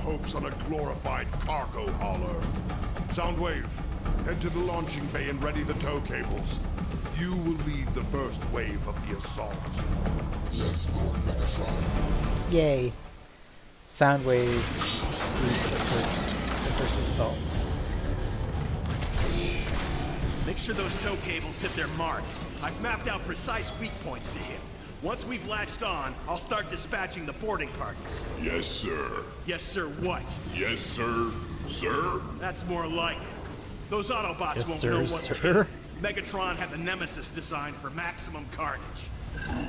hopes on a glorified cargo hauler. Soundwave, head to the launching bay and ready the tow cables. You will lead the first wave of the assault. Yes, Lord Megatron. Yay. Soundwave leads the first assault. Make sure those tow cables hit their mark. I've mapped out precise weak points to hit. Once we've latched on, I'll start dispatching the boarding parties. Yes, sir. Yes, sir, what? Yes, sir. Sir? That's more like it. Those Autobots Yes, won't sir, know what sir. Megatron had the Nemesis designed for maximum carnage.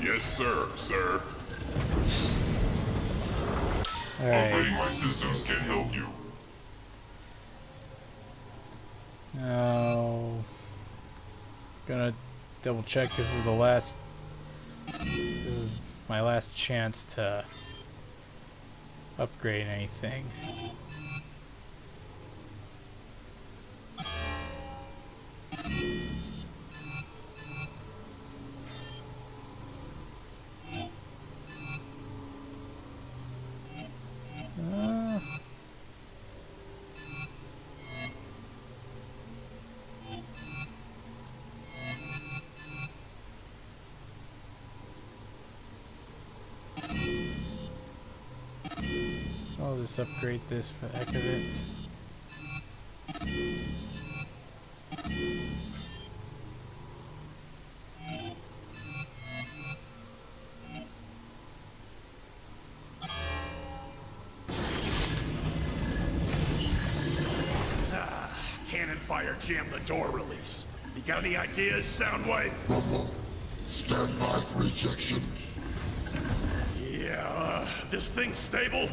Yes, sir, sir. Alright. Upgrading my systems can help you. Oh. Gonna double check. This is the last. This is my last chance to upgrade anything. I'll just upgrade this for the heck of it. Cannon fire jammed the door release. You got any ideas, Soundwave? Rumble. Stand by for ejection. Yeah, this thing's stable.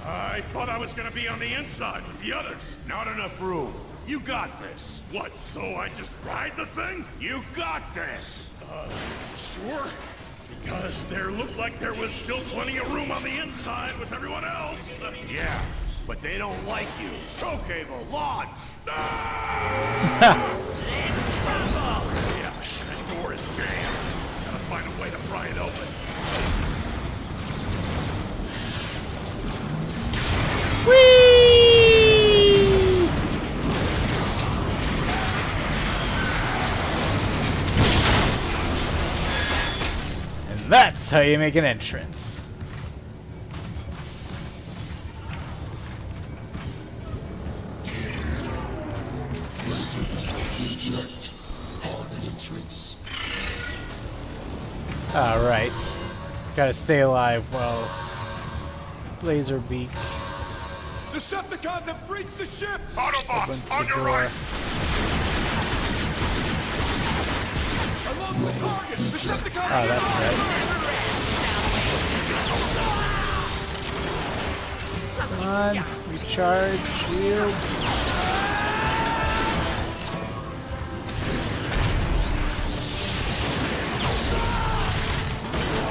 I thought I was gonna be on the inside with the others. Not enough room. You got this. What, so I just ride the thing? You got this. Sure. Because there looked like there was still plenty of room on the inside with everyone else. Yeah, but they don't like you. Tow cable, launch. Yeah, that door is jammed. Gotta find a way to pry it open. Whee! And that's how you make an entrance. Laser beam eject. Target entrance. Alright. Gotta stay alive while laser beak Decepticons have breached the ship. opens Autobots, the on your door. right! Along with targets, Decepticons. Oh, that's right. Come on, recharge shields.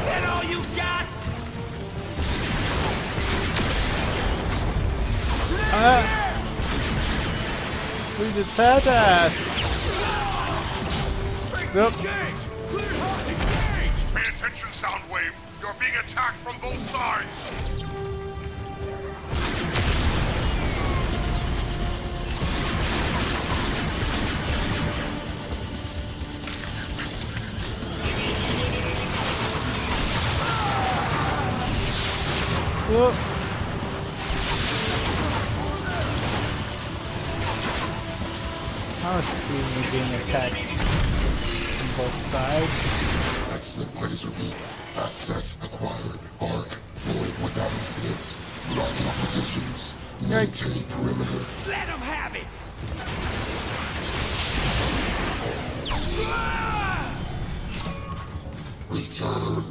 Get all you got! We just had that. Nope. Pay attention, Soundwave. You're being attacked from both sides. Whoop. I was seeing me being attacked from both sides. Excellent laser beam. Access acquired. Arc void without incident. Locking positions. Maintain perimeter. Let him have it! Return.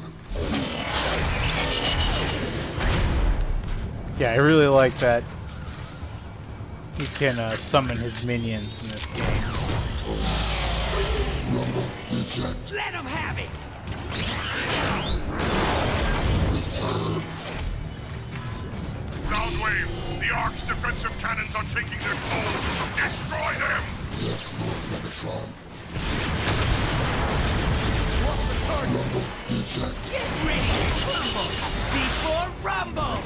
Yeah, I really like that. He can summon his minions in this game. Rumble eject. Let him have it! Return. Soundwave, the Ark's defensive cannons are taking their toll. Destroy them! Yes, Lord Megatron. Rumble eject. Get ready to crumble before rumble!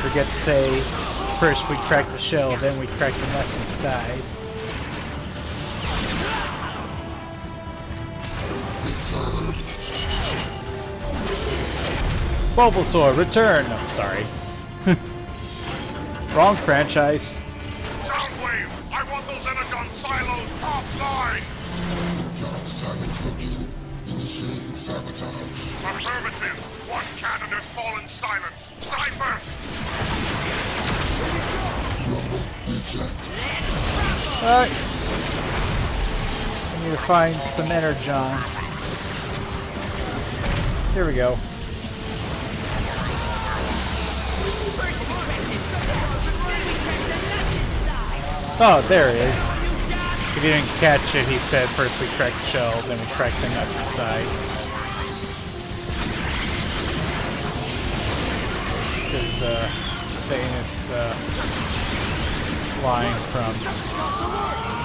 Forget to say, first we crack the shell, then we crack the nuts inside. Bulbasaur, return! No, sorry. Wrong franchise. Soundwave! I want those energon silos offline! Energon silos located. Initiating sabotage. Affirmative! One cannon has fallen silent! Sniper! Rumble eject. Alright. I need to find some energon. Here we go. Oh, there it is. If you didn't catch it, he said first we crack the shell, then we crack the nuts inside. This is famous line from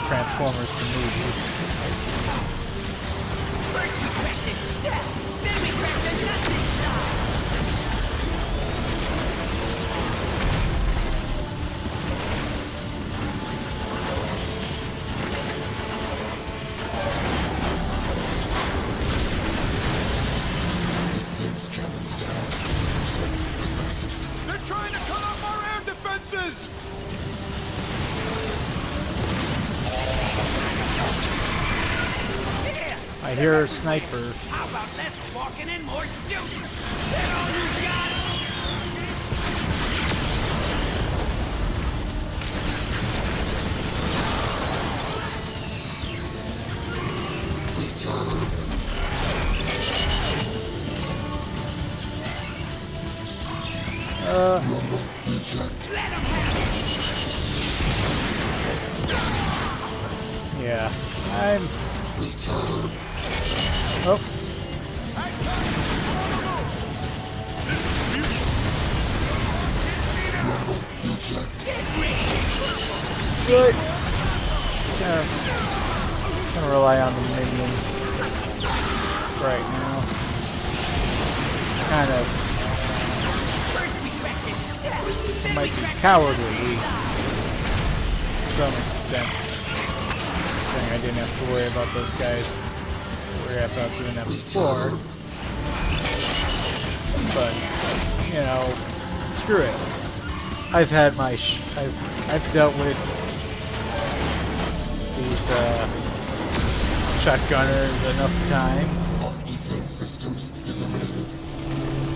Transformers the movie. Defense cannons down. Set capacity. They're trying to cut off our air defenses! I hear a sniper. How about less walking and more shooting? That all you got? Return. Rumble eject. Yeah, I'm. Return. Oh, Rumble eject. good. Gonna rely on the minions right now. Kind of might be cowardly to some extent. Saying I didn't have to worry about those guys. Worry about doing that before. But you know, screw it. I've had my I've dealt with these shotgunners enough times. All defense systems eliminated.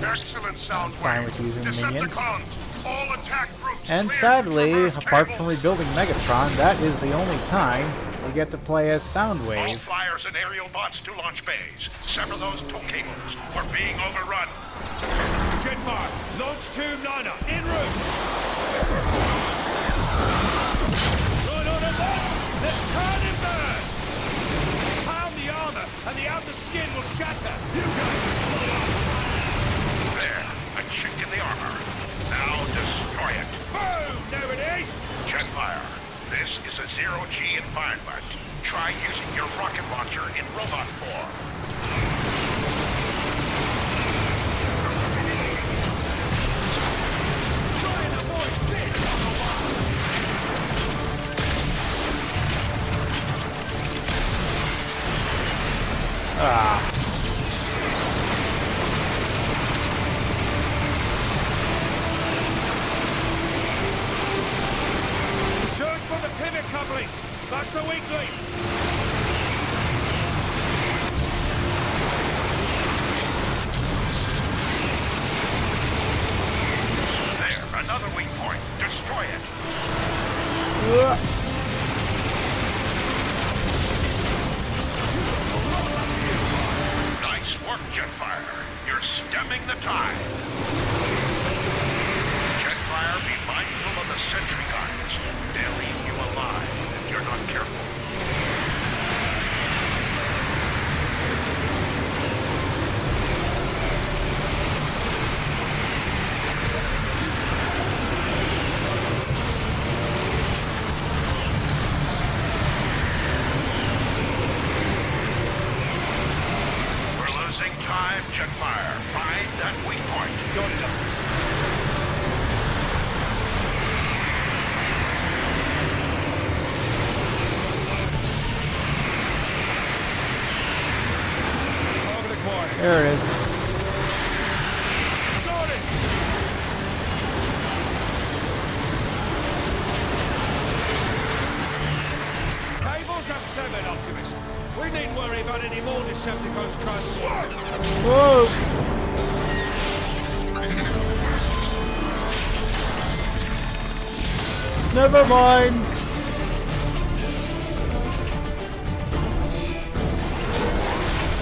Excellent Soundwave! Fine with using minions. Decepticons! All attack groups And clear to sadly, traverse apart cables. from rebuilding Megatron, that is the only time we get to play as All Soundwave. flyers and aerial bots to launch bays. Sever those tow cables. We're being overrun. Jetmark, launch tube Niner, en route! Good on a march! Let's turn and burn! Pound the armor, and the outer skin will shatter! You guys blow up! There, a chink in the armor. Now destroy it. Boom! There it is! Jetfire, this is a zero-G environment. Try using your rocket launcher in robot form. Try and avoid this! Search for the pivot couplings! That's the weak link! There, another weak point. Destroy it. Nice work, Jetfire. You're stemming the tide. Jetfire, be mindful of the sentry guns. They'll leave you alive if you're not careful. There it is. Got it! Cables are severed, Optimus. We needn't worry about any more Decepticons crossing. Whoa! Never mind.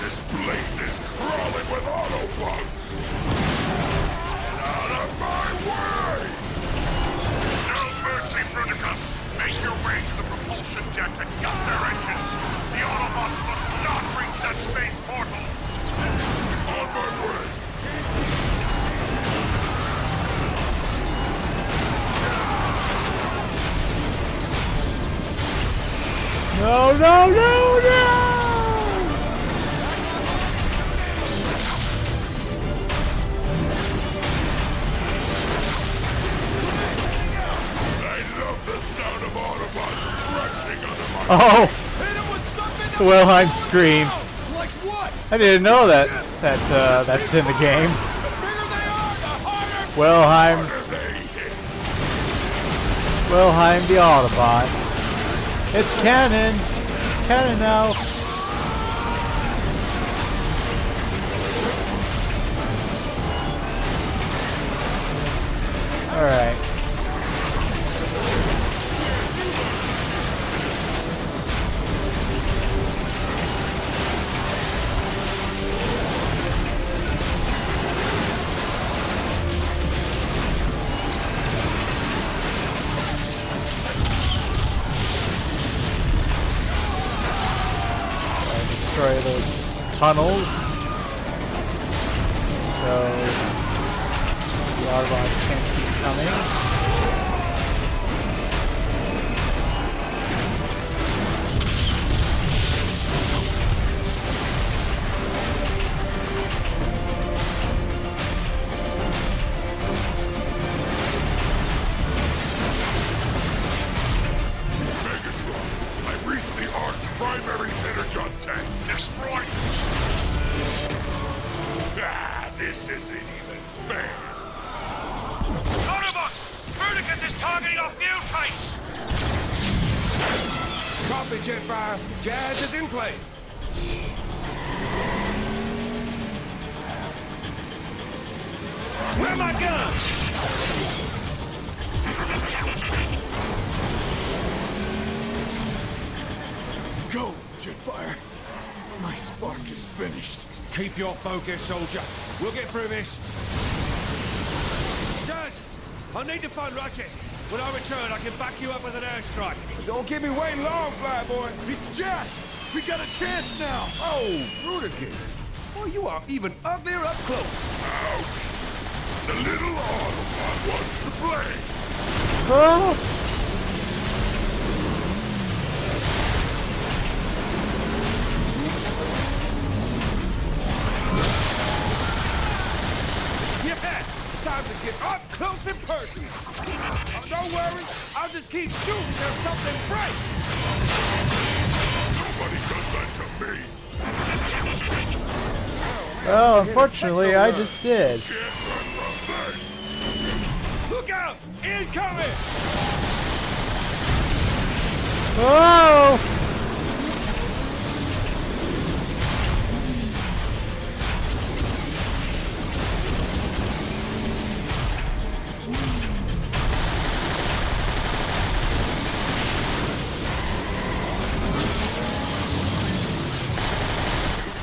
This place is crawling with Autobots! Get out of my way! No mercy, Bruticus! Make your way to the propulsion deck and gut their engines! The Autobots must not reach that space portal! On my way! No, no, no, no! I love the sound of Autobots crunching under my Oh! Wilhelm scream. Like what? I didn't know that's in the game. The bigger they are, the harder! Wilhelm they hit. Wilhelm the Autobots. It's canon. It's canon now. Alright. Destroy those tunnels so the Autobots can't keep coming. Megatron, I've reached the Ark's primary energon tank. Destroy it! Ah, this isn't even fair. Autobots! Bruticus is targeting our fuel tanks! Copy, Jetfire. Jazz is in play. Where are my guns? Go, Jetfire. My spark is finished. Keep your focus, soldier. We'll get through this. Jazz, I need to find Ratchet. When I return, I can back you up with an airstrike. Don't keep me waiting long, Flyboy. It's Jazz! We got a chance now! Oh, Bruticus. Boy, you are even uglier up close. Ouch! The little Autobot wants to play! Oh! Yeah, time to get up close and personal. Oh, don't worry, I'll just keep shooting till something breaks. Nobody does that to me! Well, unfortunately, I just did. Can't run from this! Look out! Incoming! Oh!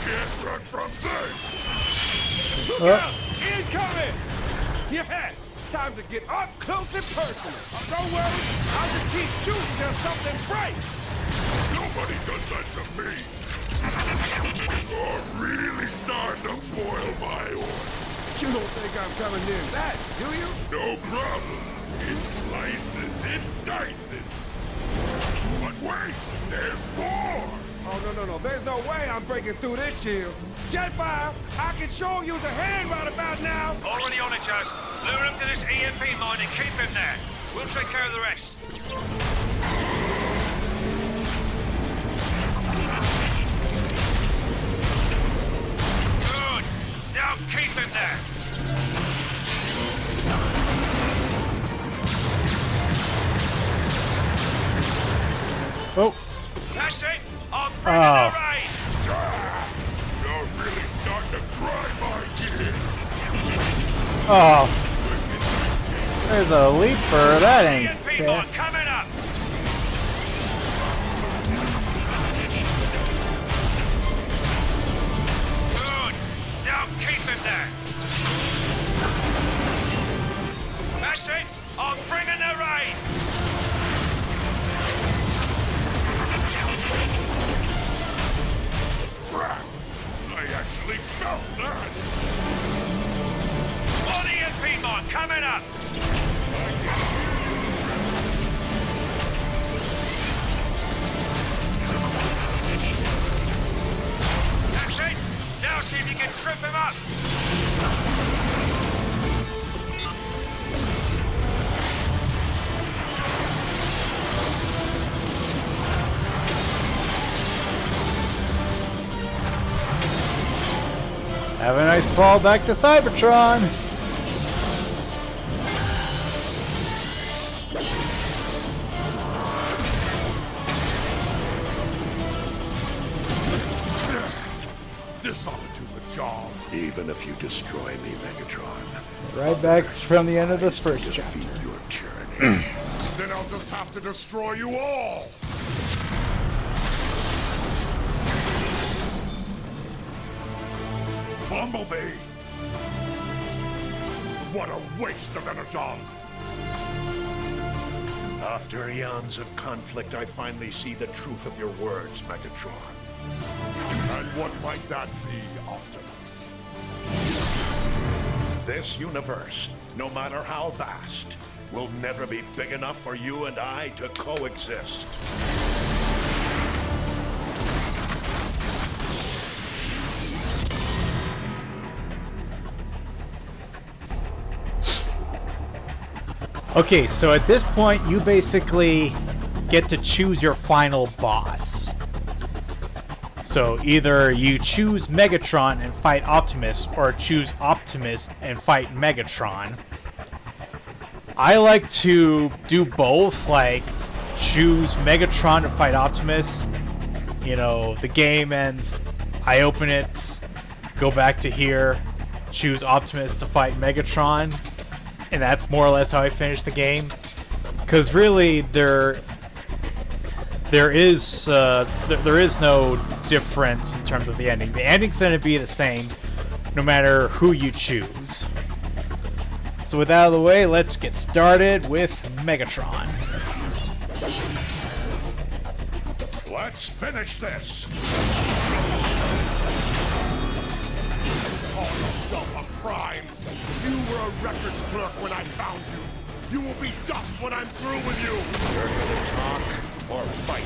Can't run from this! Look out! Incoming! Yeah, time to get up close and personal. Oh, don't worry, I'll just keep shooting till something breaks. Nobody does that to me! You're really starting to boil my oil. You don't think I'm coming near that, do you? No problem. It slices, it dices. But wait, there's more! Oh, no. There's no way I'm breaking through this shield. Jetfire, I can sure use a hand right about now. Already on it, Jazz. Lure him to this EMP mine and keep him there. We'll take care of the rest. Good. Oh. That's it. I'm bringing the rain. You're really starting to grind my gears. Oh. There's a leaper. That ain't EMP fair. mine coming up. Good. Now keep him there. That's it. I'm bringing the rain. Crap! I actually felt that! One EMP mine coming up. That's it. Now see if you can trip him up. Have a nice fall back to Cybertron. This ought to do the job. Even if you destroy me, Megatron. Right back from the end of the first chapter. Defeat your tyranny. Then I'll just have to destroy you all! Bumblebee! What a waste of energon! After eons of conflict, I finally see the truth of your words, Megatron. And what might that be, Optimus? This universe, no matter how vast, will never be big enough for you and I to coexist. Okay, so at this point, you basically get to choose your final boss. So either you choose Megatron and fight Optimus, or choose Optimus and fight Megatron. I like to do both, like choose Megatron to fight Optimus. You know, the game ends, I open it, go back to here, choose Optimus to fight Megatron. And that's more or less how I finish the game, because really there is no difference in terms of the ending. The ending's going to be the same, no matter who you choose. So with that out of the way, let's get started with Megatron. Let's finish this! Call yourself a crime! You were a records clerk when I found you! You will be dust when I'm through with you! You're gonna talk or fight,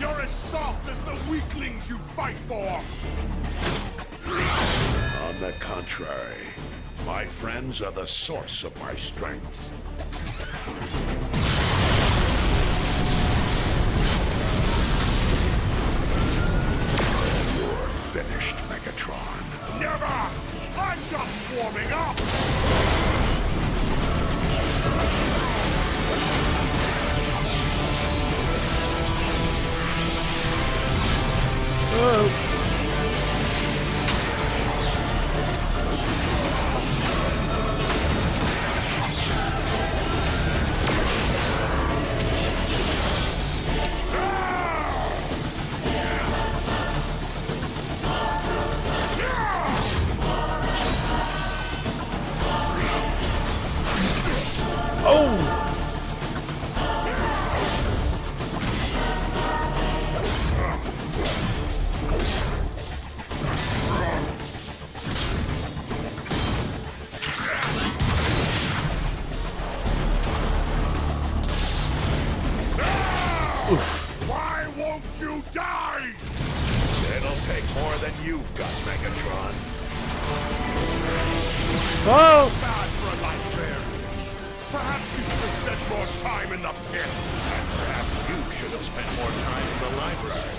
You're as soft as the weaklings you fight for! On the contrary, my friends are the source of my strength. You're finished, Megatron. Never! I'm just warming up! Why won't you die? It'll take more than you've got, Megatron. Whoa! Bad for a librarian. Perhaps you should have spent more time in the pit. And perhaps you should have spent more time in the library.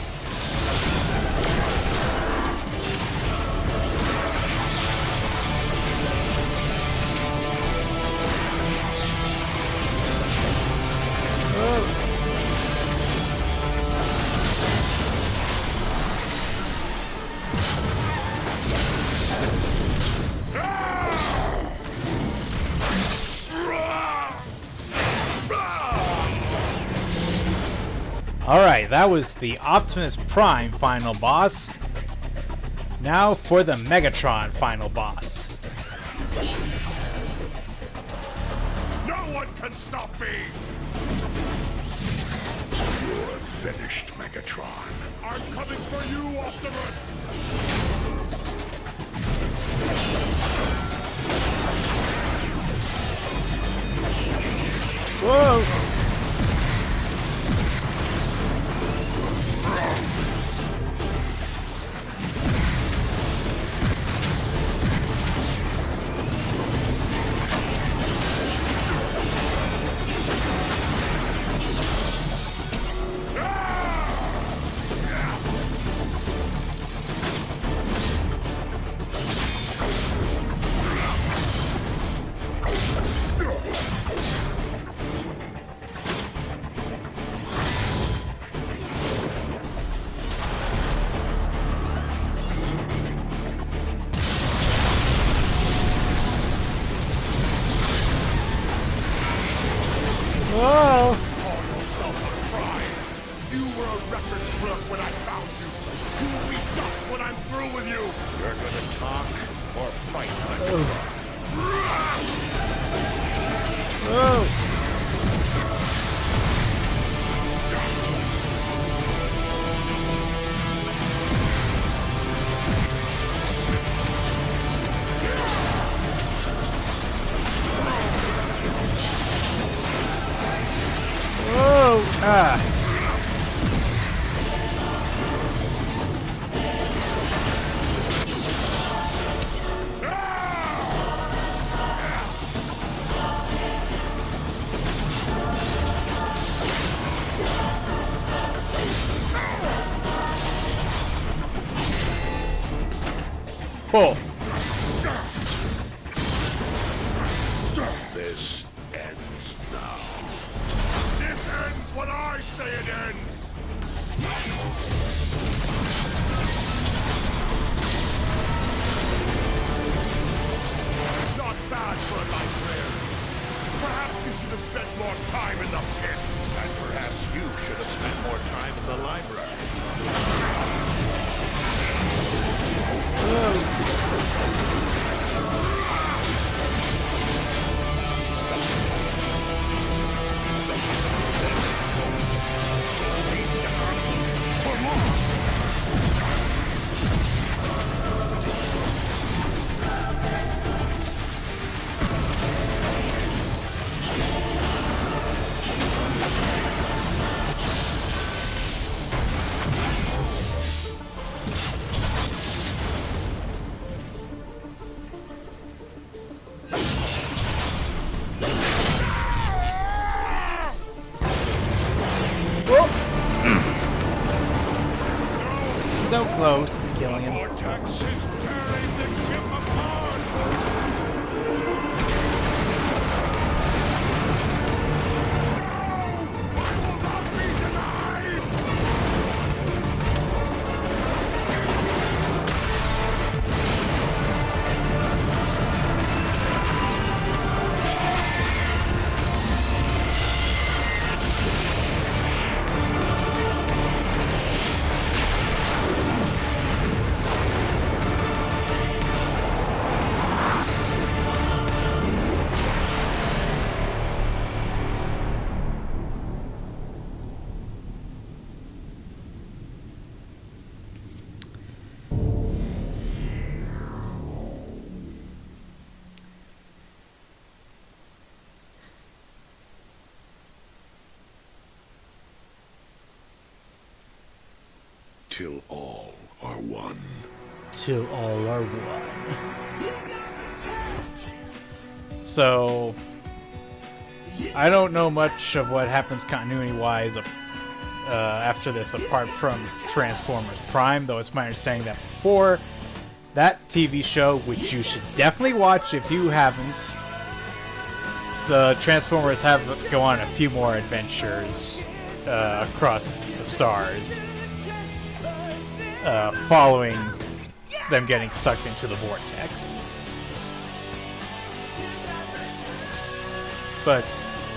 Alright, that was the Optimus Prime final boss. Now for the Megatron final boss. No one can stop me! You're finished, Megatron. I'm coming for you, Optimus! Whoa! Whoa! Call yourself a pride. You were a reference book when I found you. You will be dust when I'm through with you. You're gonna talk or fight, Megatron. Whoa! Whoa! Ah! Oh! This ends now. This ends when I say it ends! Not bad for a librarian. Perhaps you should have spent more time in the pit. And perhaps you should have spent more time in the library. So close to killing him. Vortex is tearing the ship apart! No! I will not be denied! Till all are one. Till all are one. So I don't know much of what happens continuity-wise after this, apart from Transformers Prime, though it's my understanding that before that TV show, which you should definitely watch if you haven't, the Transformers have go on a few more adventures across the stars, following them getting sucked into the vortex. But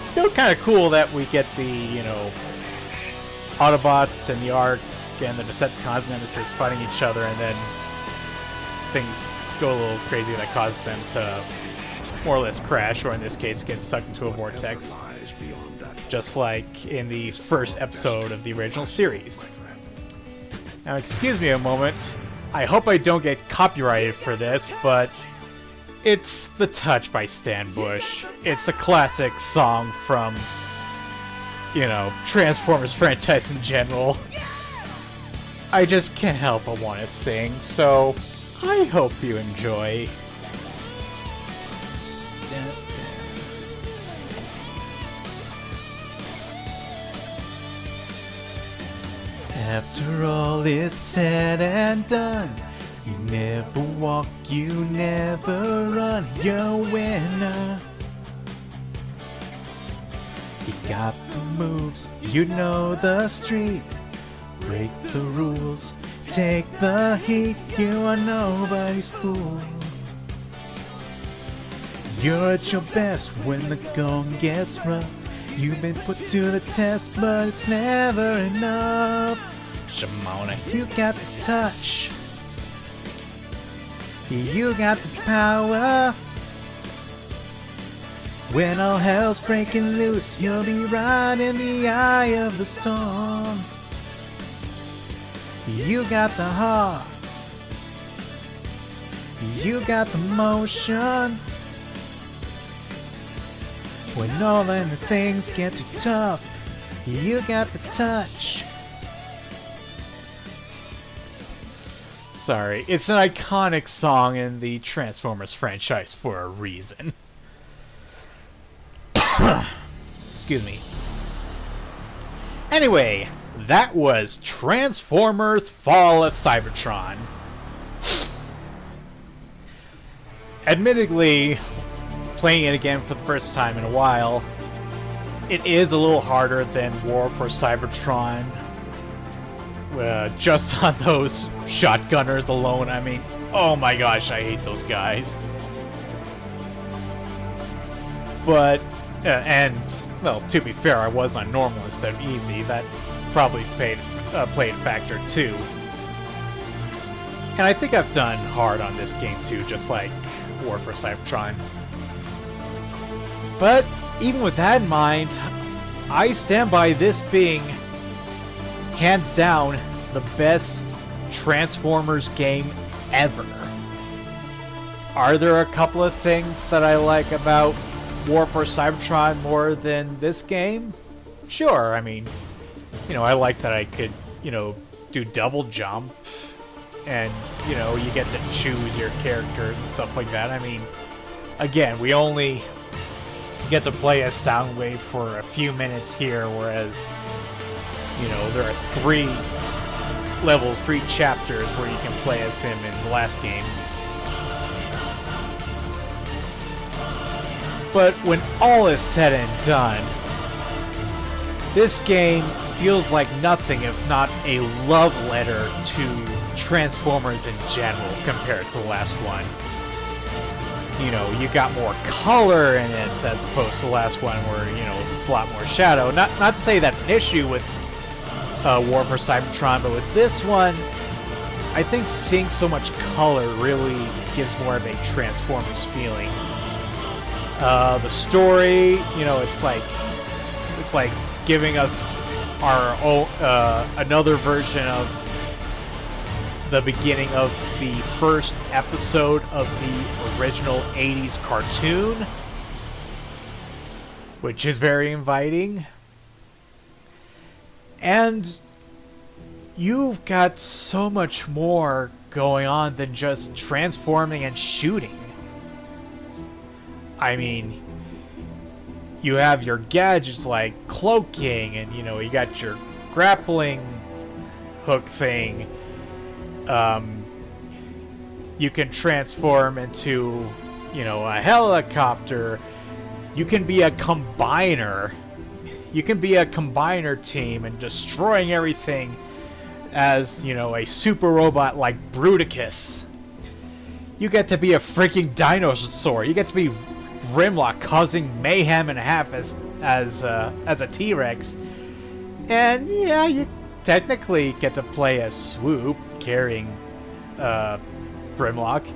still kind of cool that we get the, you know, Autobots and the Ark and the Decepticons and Nemesis fighting each other, and then things go a little crazy that causes them to more or less crash, or in this case get sucked into a vortex, just like in the first episode of the original series. Now excuse me a moment, I hope I don't get copyrighted for this, but it's The Touch by Stan Bush. It's a classic song from, you know, Transformers franchise in general. I just can't help but want to sing, so I hope you enjoy. After all is said and done, you never walk, you never run, you're a winner. You got the moves, you know the street. Break the rules, take the heat, you are nobody's fool. You're at your best when the going gets rough. You've been put to the test, but it's never enough. Shimona, you got the touch. You got the power. When all hell's breaking loose, you'll be right in the eye of the storm. You got the heart. You got the motion. When all the things get too tough, you got the touch. Sorry, it's an iconic song in the Transformers franchise for a reason. Excuse me. Anyway, that was Transformers Fall of Cybertron. Admittedly, playing it again for the first time in a while, it is a little harder than War for Cybertron. Just on those shotgunners alone, I mean, oh my gosh, I hate those guys. But, and, well, to be fair, I was on normal instead of easy. That probably played a factor too. And I think I've done hard on this game too, just like War for Cybertron. But even with that in mind, I stand by this being, hands down, the best Transformers game ever. Are there a couple of things that I like about War for Cybertron more than this game? Sure, I mean, you know, I like that I could, you know, do double jump, and, you know, you get to choose your characters and stuff like that. I mean, again, we only get to play as Soundwave for a few minutes here, whereas, you know, there are 3 levels, 3 chapters where you can play as him in the last game. But when all is said and done, this game feels like nothing if not a love letter to Transformers in general compared to the last one. You know, you got more color in it as opposed to the last one where, you know, it's a lot more shadow. Not to say that's an issue with War for Cybertron, but with this one, I think seeing so much color really gives more of a Transformers feeling. The story, you know, it's like giving us our own, another version of the beginning of the first episode of the original 80s cartoon, which is very inviting. And you've got so much more going on than just transforming and shooting. I mean, you have your gadgets like cloaking, and you know, you got your grappling hook thing. You can transform into, you know, a helicopter. You can be a combiner. You can be a combiner team and destroying everything as, you know, a super robot like Bruticus. You get to be a freaking dinosaur. You get to be Grimlock, causing mayhem and a half as a T-Rex. And yeah, you technically get to play as Swoop carrying Grimlock.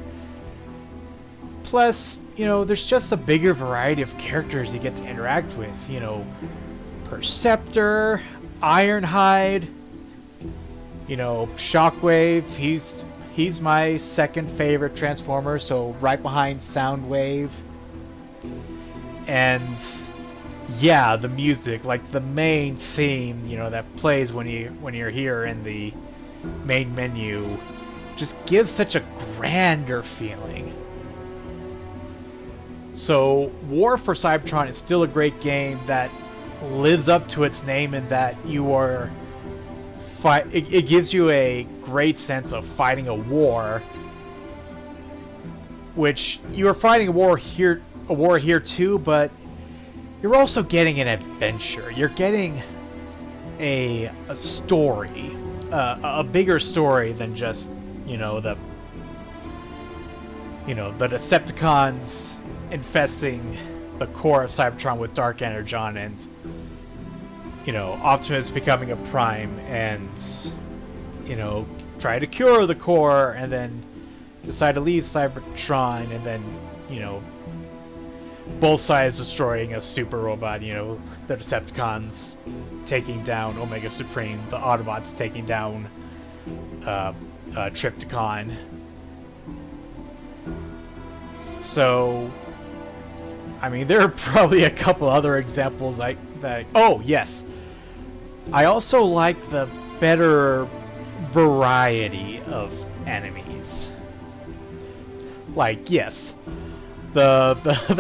Plus, you know, there's just a bigger variety of characters you get to interact with. You know, Perceptor, Ironhide, you know, Shockwave. He's my second favorite Transformer, so right behind Soundwave. And yeah, the music, like the main theme, you know, that plays when you're here in the main menu, just gives such a grander feeling. So War for Cybertron is still a great game that lives up to its name in that you are it gives you a great sense of fighting a war, which you are fighting a war here too, but you're also getting an adventure. You're getting a story, a bigger story than just, you know, the Decepticons infesting the core of Cybertron with dark energon, and, you know, Optimus becoming a Prime and, you know, try to cure the core and then decide to leave Cybertron, and then, you know, both sides destroying a super robot. You know, the Decepticons taking down Omega Supreme, the Autobots taking down Trypticon. So, I mean, there are probably a couple other examples oh, yes. I also like the better variety of enemies. Like, yes, the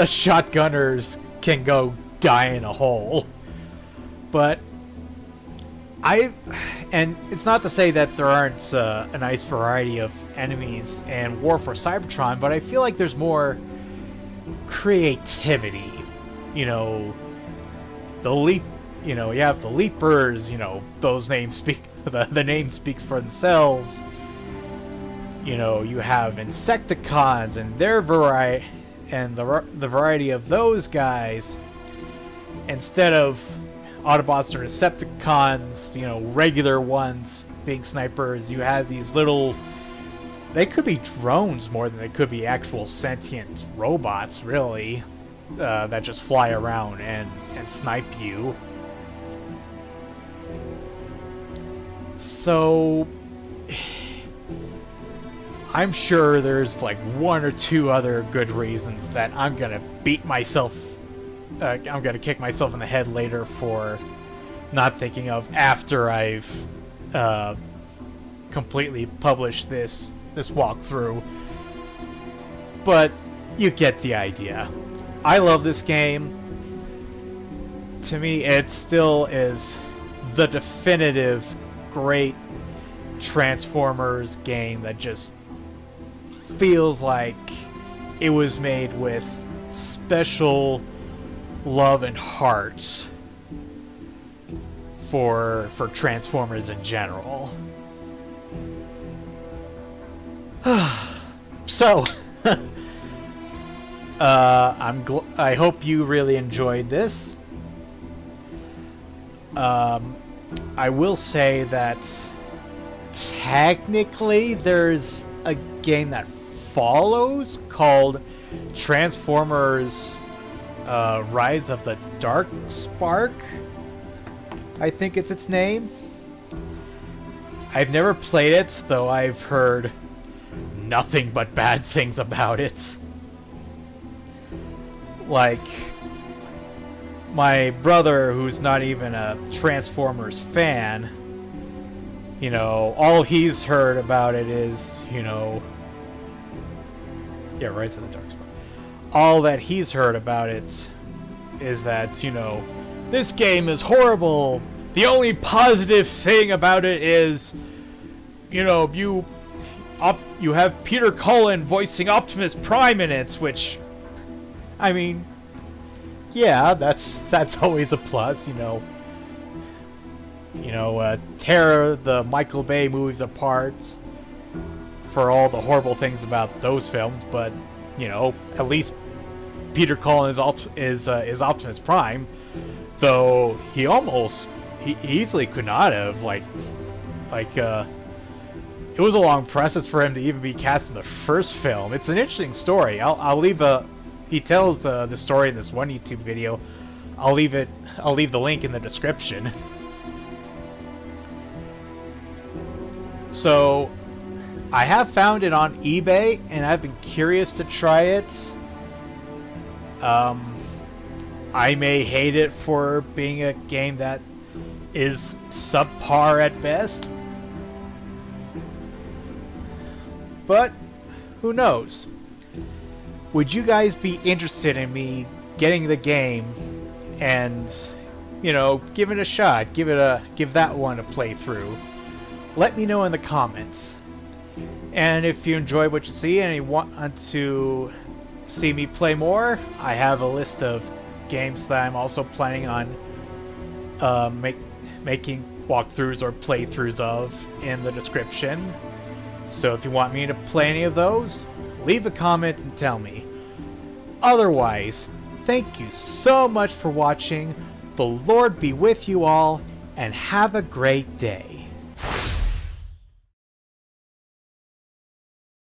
shotgunners can go die in a hole, but and it's not to say that there aren't a nice variety of enemies in War for Cybertron, but I feel like there's more creativity. You know, you have the Leapers, you know, those names speak, the name speaks for themselves. You know, you have Insecticons and their variety, and the variety of those guys. Instead of Autobots or Decepticons, you know, regular ones being snipers, you have these little, they could be drones more than they could be actual sentient robots, really, that just fly around and snipe you. So I'm sure there's like one or two other good reasons that I'm gonna beat myself. I'm gonna kick myself in the head later for not thinking of after I've completely published this walkthrough. But you get the idea. I love this game. To me, it still is the definitive great Transformers game that just feels like it was made with special love and heart for Transformers in general. So I hope you really enjoyed this. I will say that technically there's a game that follows called Transformers Rise of the Dark Spark. I think it's its name. I've never played it, though I've heard nothing but bad things about it. Like, my brother, who's not even a Transformers fan, you know, all he's heard about it is, you know, yeah, Rise of the Dark Spark. all that he's heard about it is that, you know, this game is horrible. The only positive thing about it is, you know, you have Peter Cullen voicing Optimus Prime in it, which, I mean, yeah, that's always a plus, you know. Tear the Michael Bay movies apart for all the horrible things about those films, but, you know, at least Peter Cullen is Optimus Prime, though he easily could not have, it was a long process for him to even be cast in the first film. It's an interesting story. He tells the story in this one YouTube video. I'll leave the link in the description. So, I have found it on eBay, and I've been curious to try it. I may hate it for being a game that is subpar at best. But, who knows? Would you guys be interested in me getting the game and, you know, give it a shot, give that one a playthrough? Let me know in the comments. And if you enjoy what you see and you want to see me play more, I have a list of games that I'm also planning on making walkthroughs or playthroughs of in the description. So if you want me to play any of those, leave a comment and tell me. Otherwise, thank you so much for watching. The Lord be with you all, and have a great day.